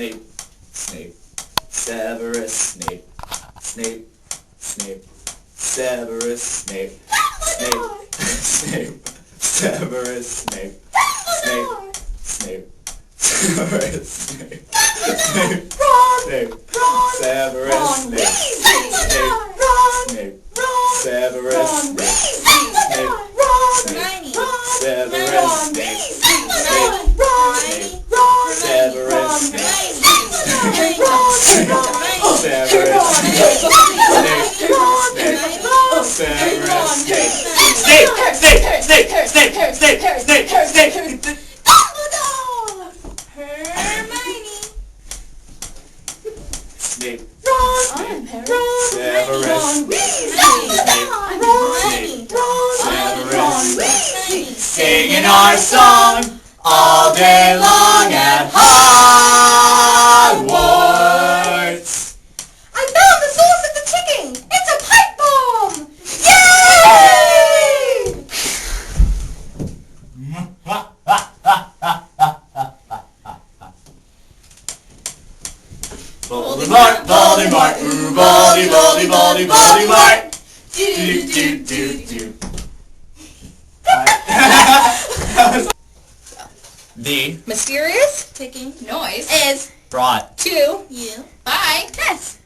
Snape, Snape, Severus Snape, Snape, Snape, Severus Snape, Snape, Snape, Severus Snape, Snape, Snape, Severus Snape, Snape, Snape, Severus Snape, Snape, Severus Snape, Snape, Severus Snape, Severus Snape, Snape, singing our song all day long at Hogwarts. I found the source of the ticking! It's a pipe bomb! Yay! Voldemort, Voldemort, ooh, Voldy, Voldy, Voldy, Voldemort. Do, do, do, do. The mysterious ticking noise is brought to you by Tess.